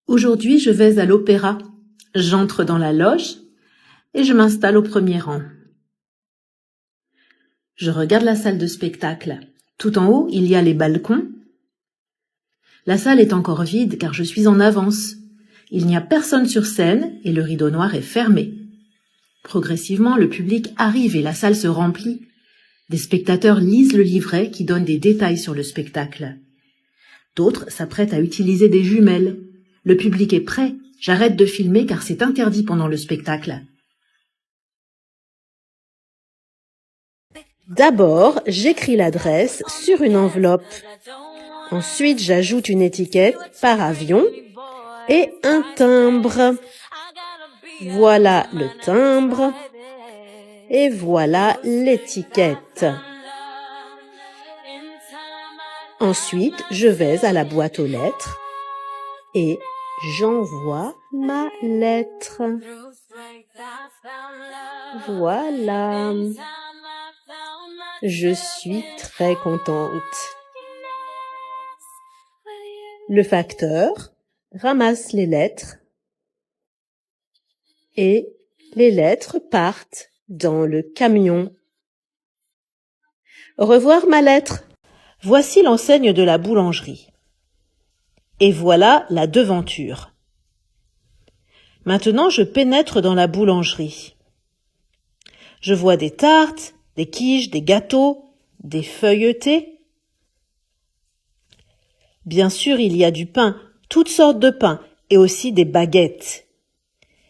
Aujourd'hui, je vais à l'opéra. J'entre dans la loge et je m'installe au premier rang. Je regarde la salle de spectacle. Tout en haut, il y a les balcons. La salle est encore vide car je suis en avance. Il n'y a personne sur scène et le rideau noir est fermé. Progressivement, le public arrive et la salle se remplit. Des spectateurs lisent le livret qui donne des détails sur le spectacle. D'autres s'apprêtent à utiliser des jumelles. Le public est prêt. J'arrête de filmer car c'est interdit pendant le spectacle. D'abord, j'écris l'adresse sur une enveloppe. Ensuite, j'ajoute une étiquette par avion et un timbre. Voilà le timbre et voilà l'étiquette. Ensuite, je vais à la boîte aux lettres et j'envoie ma lettre. Voilà. Je suis très contente. Le facteur ramasse les lettres et les lettres partent dans le camion. Au revoir ma lettre. Voici l'enseigne de la boulangerie. Et voilà la devanture. Maintenant, je pénètre dans la boulangerie. Je vois des tartes, des quiches, des gâteaux, des feuilletés. Bien sûr, il y a du pain, toutes sortes de pain, et aussi des baguettes.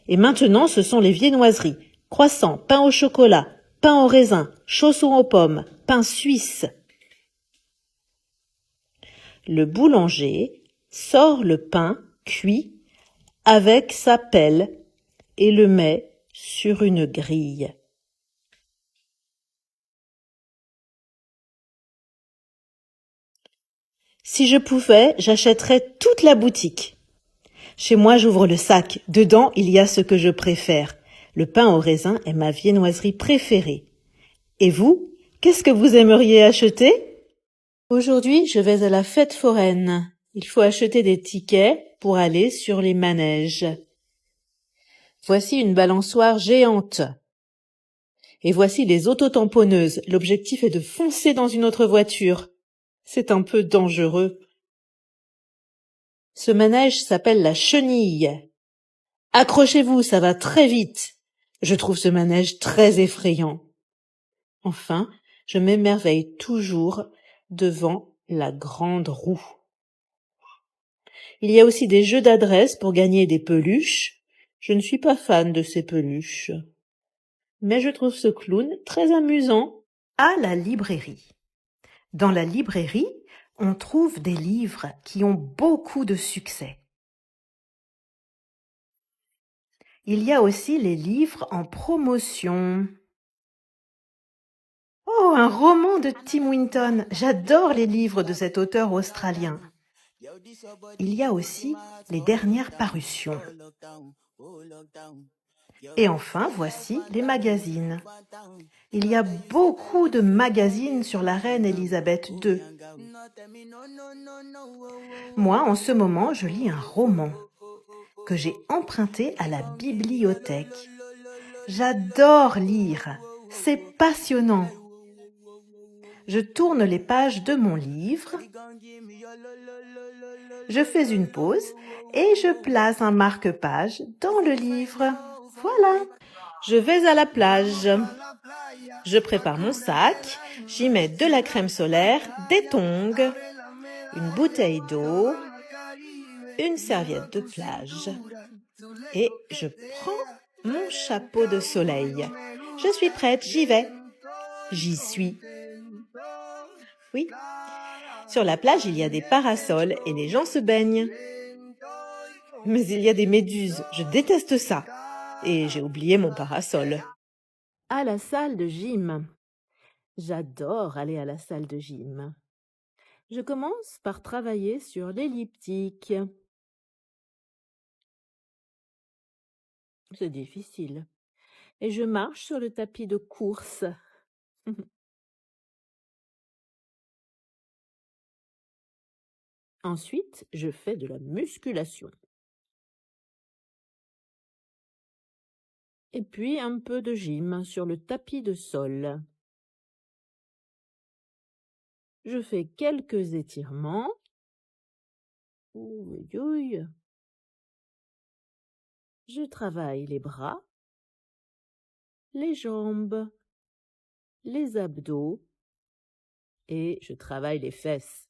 Et maintenant, ce sont les viennoiseries, croissants, pain au chocolat, pain au raisin, chaussons aux pommes, pain suisse. Le boulanger sort le pain cuit avec sa pelle et le met sur une grille. Si je pouvais, j'achèterais toute la boutique. Chez moi, j'ouvre le sac. Dedans, il y a ce que je préfère. Le pain au raisin est ma viennoiserie préférée. Et vous, qu'est-ce que vous aimeriez acheter? Aujourd'hui, je vais à la fête foraine. Il faut acheter des tickets pour aller sur les manèges. Voici une balançoire géante. Et voici les autotamponneuses. L'objectif est de foncer dans une autre voiture. C'est un peu dangereux. Ce manège s'appelle la chenille. Accrochez-vous, ça va très vite. Je trouve ce manège très effrayant. Enfin, je m'émerveille toujours devant la grande roue. Il y a aussi des jeux d'adresse pour gagner des peluches. Je ne suis pas fan de ces peluches. Mais je trouve ce clown très amusant. À la librairie. Dans la librairie, on trouve des livres qui ont beaucoup de succès. Il y a aussi les livres en promotion. Oh, un roman de Tim Winton. J'adore les livres de cet auteur australien. Il y a aussi les dernières parutions. Et enfin, voici les magazines. Il y a beaucoup de magazines sur la reine Elisabeth II. Moi, en ce moment, je lis un roman que j'ai emprunté à la bibliothèque. J'adore lire, c'est passionnant. Je tourne les pages de mon livre, je fais une pause et je place un marque-page dans le livre. Voilà, je vais à la plage. Je prépare mon sac, j'y mets de la crème solaire, des tongs, une bouteille d'eau, une serviette de plage et je prends mon chapeau de soleil. Je suis prête, j'y vais. J'y suis. Oui. Sur la plage, il y a des parasols et les gens se baignent. Mais il y a des méduses, je déteste ça. Et j'ai oublié mon parasol. À la salle de gym. J'adore aller à la salle de gym. Je commence par travailler sur l'elliptique. C'est difficile. Et je marche sur le tapis de course. Ensuite, je fais de la musculation. Et puis un peu de gym sur le tapis de sol. Je fais quelques étirements. Ouh, ouille, ouille. Je travaille les bras, les jambes, les abdos et je travaille les fesses.